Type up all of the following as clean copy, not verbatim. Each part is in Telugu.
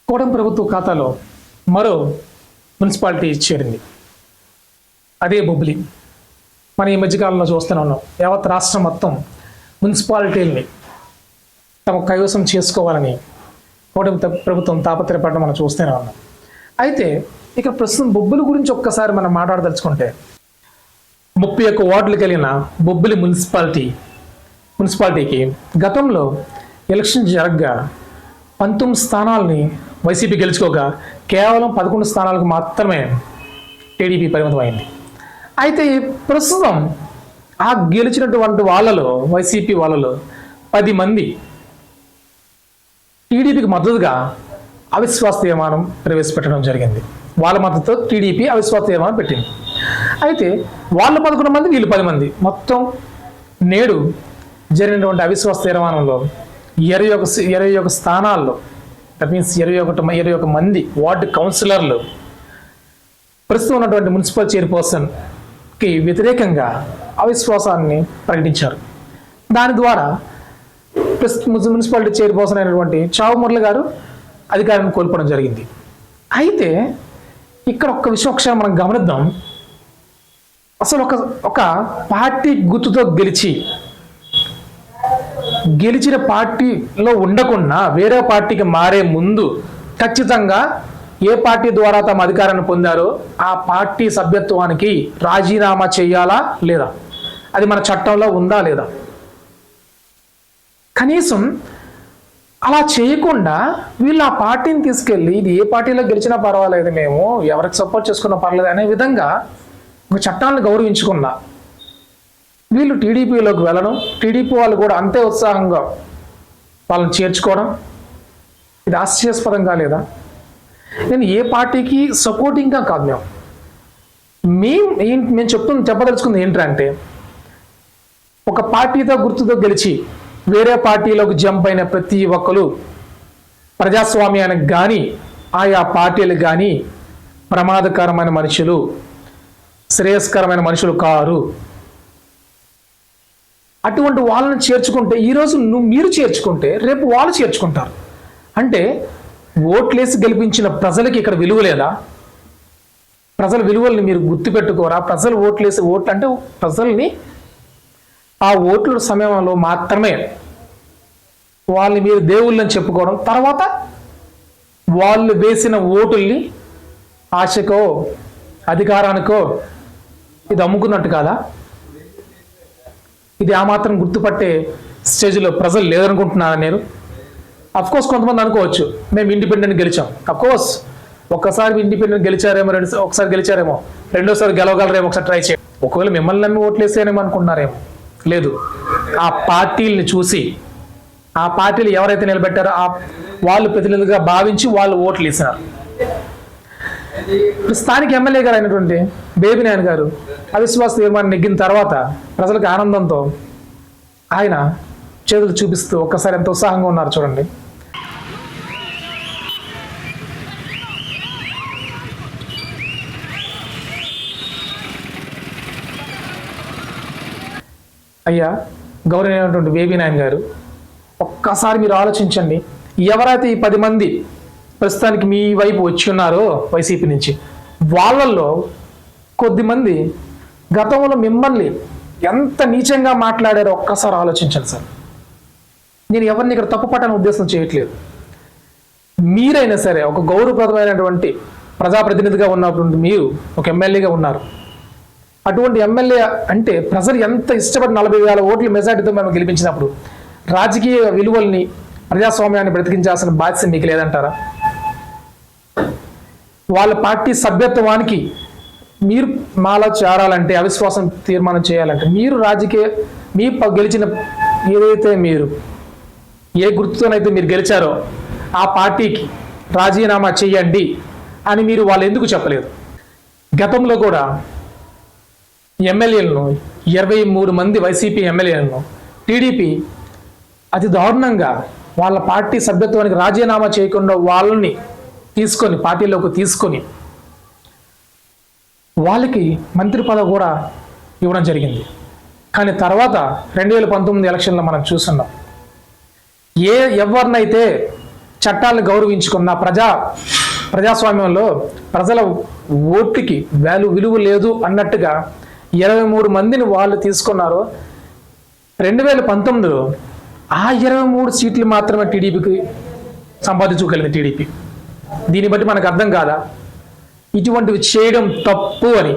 కూటమి ప్రభుత్వ ఖాతాలో మరో మున్సిపాలిటీ చేరింది. అదే బొబ్బిలి. మనం ఈ మధ్యకాలంలో చూస్తూనే ఉన్నాం. యావత్ రాష్ట్రం మొత్తం మున్సిపాలిటీల్ని తమ కైవసం చేసుకోవాలని కూటమి ప్రభుత్వం తాపత్రయపడడం మనం చూస్తూనే ఉన్నాం. అయితే ఇక ప్రస్తుతం బొబ్బిలి గురించి ఒక్కసారి మనం మాట్లాడదలుచుకుంటే 31 వార్డులు కలిగిన బొబ్బిలి మున్సిపాలిటీకి గతంలో ఎలక్షన్ జరగగా 19 స్థానాలని వైసీపీ గెలుచుకోగా కేవలం 11 స్థానాలకు మాత్రమే టీడీపీ పరిమితమైంది. అయితే ప్రస్తుతం ఆ గెలిచినటువంటి వాళ్ళలో వైసీపీ వాళ్ళలో 10 మంది టీడీపీకి మద్దతుగా అవిశ్వాస తీర్మానం ప్రవేశపెట్టడం జరిగింది. వాళ్ళ మద్దతుతో టీడీపీ అవిశ్వాస తీర్మానం పెట్టింది. అయితే వాళ్ళు 11 మంది, వీళ్ళు 10 మంది, మొత్తం నేడు జరిగినటువంటి అవిశ్వాస తీర్మానంలో 21 స్థానాల్లో, దట్ మీన్స్ 21 మంది వార్డు కౌన్సిలర్లు ప్రస్తుతం ఉన్నటువంటి మున్సిపల్ చైర్పర్సన్కి వ్యతిరేకంగా అవిశ్వాసాన్ని ప్రకటించారు. దాని ద్వారా మున్సిపాలిటీ చైర్పర్సన్ అయినటువంటి చావు మురళి గారు అధికారాన్ని కోల్పోవడం జరిగింది. అయితే ఇక్కడ ఒక్క విషయం ఒకసారి మనం గమనిద్దాం. అసలు ఒక పార్టీ గుర్తుతో గెలిచిన పార్టీలో ఉండకుండా వేరే పార్టీకి మారే ముందు ఖచ్చితంగా ఏ పార్టీ ద్వారా తమ అధికారాన్ని పొందారో ఆ పార్టీ సభ్యత్వానికి రాజీనామా చేయాలా లేదా, అది మన చట్టంలో ఉందా లేదా. కనీసం అలా చేయకుండా వీళ్ళు ఆ పార్టీని తీసుకెళ్ళి ఇది ఏ పార్టీలో గెలిచినా పర్వాలేదు, మేము ఎవరికి సపోర్ట్ చేసుకున్నా పర్లేదు అనే విధంగా ఒక చట్టాలను గౌరవించకుండా వీళ్ళు టీడీపీలోకి వెళ్ళడం, టీడీపీ వాళ్ళు కూడా అంతే ఉత్సాహంగా వాళ్ళని చేర్చుకోవడం, ఇది ఆశ్చర్యాస్పదంగా లేదా. నేను ఏ పార్టీకి సపోర్టింగ్గా కాదు, మేము చెప్పదలుచుకుంది ఏంటంటే ఒక పార్టీతో గుర్తుతో గెలిచి వేరే పార్టీలోకి జంప్ అయిన ప్రతి ఒక్కరు ప్రజాస్వామ్యానికి కానీ ఆయా పార్టీలకు కానీ ప్రమాదకరమైన మనుషులు, శ్రేయస్కరమైన మనుషులు కారు. అటువంటి వాళ్ళని చేర్చుకుంటే ఈరోజు మీరు చేర్చుకుంటే రేపు వాళ్ళు చేర్చుకుంటారు. అంటే ఓట్లేసి గెలిపించిన ప్రజలకి ఇక్కడ విలువ లేదా? ప్రజల విలువల్ని మీరు గుర్తుపెట్టుకోరా? ప్రజలు ఓట్లు అంటే ప్రజల్ని ఆ ఓట్ల సమయంలో మాత్రమే వాళ్ళని మీరు దేవుళ్ళని చెప్పుకోవడం, తర్వాత వాళ్ళు వేసిన ఓటుల్ని ఆశకో అధికారానికో ఇది అమ్ముకున్నట్టు కాదా? ఇది ఆ మాత్రం గుర్తుపట్టే స్టేజ్లో ప్రజలు లేదనుకుంటున్నారా నేను? అఫ్కోర్స్ కొంతమంది అనుకోవచ్చు మేము ఇండిపెండెంట్ గెలిచాం. అఫ్కోర్స్ ఒక్కసారి ఇండిపెండెంట్ గెలిచారేమో, ఒకసారి గెలిచారేమో, రెండోసారి గెలవగలరేమో, ఒకసారి ట్రై చేయండి. ఒకవేళ మిమ్మల్ని నమ్మి ఓట్లేసేనేమో అనుకుంటున్నారేమో. లేదు, ఆ పార్టీల్ని చూసి ఆ పార్టీలు ఎవరైతే నిలబెట్టారో వాళ్ళు ప్రతినిధులుగా భావించి వాళ్ళు ఓట్లు వేసినారు. స్థానిక ఎమ్మెల్యే గారు అయినటువంటి బేబినాయన్ గారు అవిశ్వాస తీర్మానం నెగ్గిన తర్వాత ప్రజలకు ఆనందంతో ఆయన చేతులు చూపిస్తూ ఒక్కసారి ఎంత ఉత్సాహంగా ఉన్నారు చూడండి. అయ్యా గౌరవనీయమైనటువంటి బేబినాయన్ గారు, ఒక్కసారి మీరు ఆలోచించండి. ఎవరైతే ఈ 10 మంది ప్రస్తుతానికి మీ వైపు వచ్చి ఉన్నారో వైసీపీ నుంచి, వాళ్ళల్లో కొద్దిమంది గతంలో మిమ్మల్ని ఎంత నీచంగా మాట్లాడారో ఒక్కసారి ఆలోచించండి సార్. నేను ఎవరిని ఇక్కడ తప్పు పట్టని ఉద్దేశం చేయట్లేదు. మీరైనా సరే ఒక గౌరవప్రదమైనటువంటి ప్రజాప్రతినిధిగా ఉన్నటువంటి మీరు ఒక ఎమ్మెల్యేగా ఉన్నారు. అటువంటి ఎమ్మెల్యే అంటే ప్రజలు ఎంత ఇష్టపడి 40,000 ఓట్ల మెజార్టీతో మేము గెలిపించినప్పుడు రాజకీయ విలువల్ని ప్రజాస్వామ్యాన్ని బ్రతికించాల్సిన బాధ్యత మీకు లేదంటారా? వాళ్ళ పార్టీ సభ్యత్వానికి మీరు మాలో చేరాలంటే, అవిశ్వాసం తీర్మానం చేయాలంటే మీరు మీ గెలిచిన ఏదైతే మీరు ఏ గుర్తుతోనైతే మీరు గెలిచారో ఆ పార్టీకి రాజీనామా చేయండి అని మీరు వాళ్ళు ఎందుకు చెప్పలేదు? గతంలో కూడా ఎమ్మెల్యేలను 23 మంది వైసీపీ ఎమ్మెల్యేలను టీడీపీ అతి దారుణంగా వాళ్ళ పార్టీ సభ్యత్వానికి రాజీనామా చేయకుండా వాళ్ళని పార్టీలోకి తీసుకొని వాళ్ళకి మంత్రి పదవి కూడా ఇవ్వడం జరిగింది. కానీ తర్వాత 2019 ఎలక్షన్లో మనం చూస్తున్నాం, ఎవరినైతే చట్టాలను గౌరవించుకున్న ప్రజాస్వామ్యంలో ప్రజల ఓట్లకి విలువ లేదు అన్నట్టుగా 23 మందిని వాళ్ళు తీసుకున్నారు. 2019లో ఆ 23 సీట్లు మాత్రమే టీడీపీకి సంపాదించుకోగలిగింది టీడీపీ. దీన్ని బట్టి మనకు అర్థం కాదా ఇటువంటివి చేయడం తప్పు అని?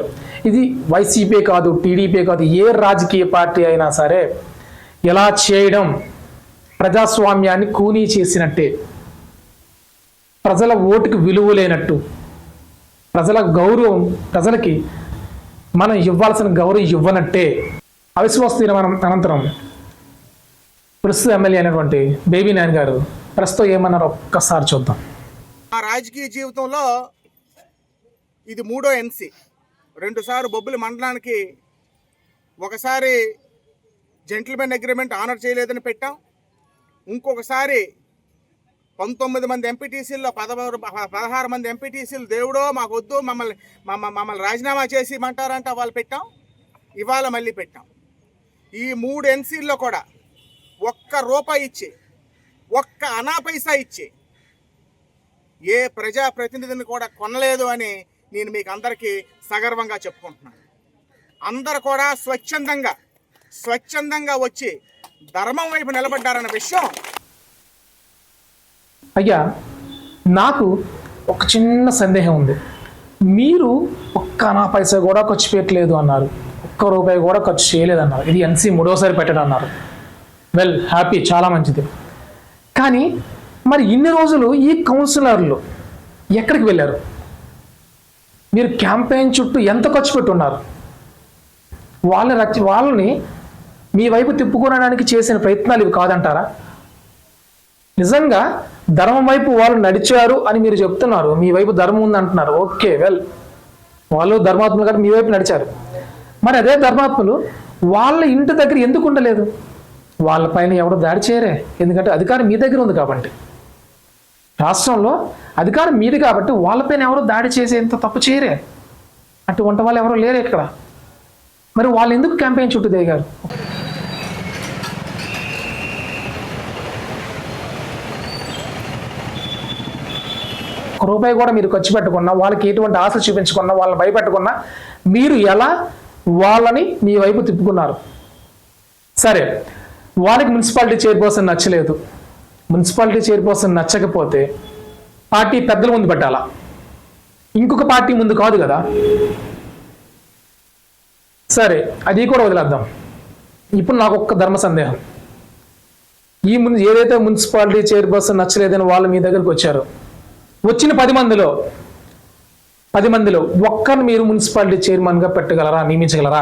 ఇది వైసీపీ కాదు, టీడీపీ కాదు, ఏ రాజకీయ పార్టీ అయినా సరే ఇలా చేయడం ప్రజాస్వామ్యాన్ని కూనీ చేసినట్టే, ప్రజల ఓటుకు విలువ లేనట్టు, ప్రజల గౌరవం ప్రజలకి మనం ఇవ్వాల్సిన గౌరవం ఇవ్వనట్టే. అవిశ్వాస తీర్మానం అనంతరం ప్రస్తుత ఎమ్మెల్యే అయినటువంటి బేబీ నాయన్ గారు ప్రస్తుతం ఏమన్నారో ఒక్కసారి చూద్దాం. ఆ రాజకీయ జీవితంలో ఇది 3వ ఎన్సీ. 2 సార్లు బొబ్బిలి మండలానికి ఒకసారి జెంటిల్మెన్ అగ్రిమెంట్ ఆనర్ చేయలేదని పెట్టాం. ఇంకొకసారి 19 మంది ఎంపీటీసీల్లో 16 మంది ఎంపీటీసీలు దేవుడో మాకు వద్దు, మమ్మల్ని రాజీనామా చేసి ఇమ్మంటారంట వాళ్ళు పెట్టాం. ఇవాళ మళ్ళీ పెట్టాం. ఈ 3 ఎన్సీల్లో కూడా ఒక్క రూపాయి ఇచ్చి, ఒక్క అనా పైసా ఇచ్చి ఏ ప్రజాప్రతినిధిని కూడా కొనలేదు అని నేను మీకు అందరికీ సగర్వంగా చెప్పుకుంటున్నాను. అందరు కూడా స్వచ్ఛందంగా వచ్చి ధర్మం వైపు నిలబడ్డారన్న విషయం. అయ్యా, నాకు ఒక చిన్న సందేహం ఉంది. మీరు ఒక్క అనా పైసా కూడా ఖర్చు పెట్టలేదు అన్నారు, ఒక్క రూపాయి కూడా ఖర్చు చేయలేదు అన్నారు. ఇది ఎన్సీ 3వసారి పెట్టడం అన్నారు. వెల్, హ్యాపీ, చాలా మంచిది. కానీ మరి ఇన్ని రోజులు ఈ కౌన్సిలర్లు ఎక్కడికి వెళ్ళారు? మీరు క్యాంపెయిన్ చుట్టూ ఎంత ఖర్చు పెట్టున్నారు? వాళ్ళని మీ వైపు తిప్పుకోవడానికి చేసిన ప్రయత్నాలు ఇవి కాదంటారా? నిజంగా ధర్మం వైపు వాళ్ళు నడిచారు అని మీరు చెప్తున్నారు, మీ వైపు ధర్మం ఉంది అంటున్నారు. ఓకే, వెల్, వాళ్ళు ధర్మాత్ములు గారు మీ వైపు నడిచారు. మరి అదే ధర్మాత్ములు వాళ్ళ ఇంటి దగ్గర ఎందుకు ఉండలేదు? వాళ్ళపైన ఎవరు దాడి చేయరే, ఎందుకంటే అధికారం మీ దగ్గర ఉంది కాబట్టి. రాష్ట్రంలో అధికారం మీది కాబట్టి వాళ్ళపైన ఎవరు దాడి చేసేంత తప్పు చేయరే. అటువంటి వాళ్ళు ఎవరు లేరు ఇక్కడ. మరి వాళ్ళు ఎందుకు క్యాంపెయిన్ చుట్టూ దిగారు? ఒక రూపాయి కూడా మీరు ఖర్చు పెట్టుకున్నా, వాళ్ళకి ఎటువంటి ఆశ చూపించకున్నా, వాళ్ళని భయపెట్టకున్నా మీరు ఎలా వాళ్ళని మీ వైపు తిప్పుకున్నారు? సరే, వాళ్ళకి మున్సిపాలిటీ చైర్పర్సన్ నచ్చలేదు. మున్సిపాలిటీ చైర్పర్సన్ నచ్చకపోతే పార్టీ పెద్దల ముందు పెట్టాలా, ఇంకొక పార్టీ ముందు కాదు కదా. సరే, అది కూడా వదిలేద్దాం. ఇప్పుడు నాకు ఒక్క ధర్మ సందేహం. ఏదైతే మున్సిపాలిటీ చైర్పర్సన్ నచ్చలేదని వాళ్ళు మీ దగ్గరకు వచ్చారు, వచ్చిన 10 మందిలో ఒక్కరిని మీరు మున్సిపాలిటీ చైర్మన్గా పెట్టగలరా, నియమించగలరా?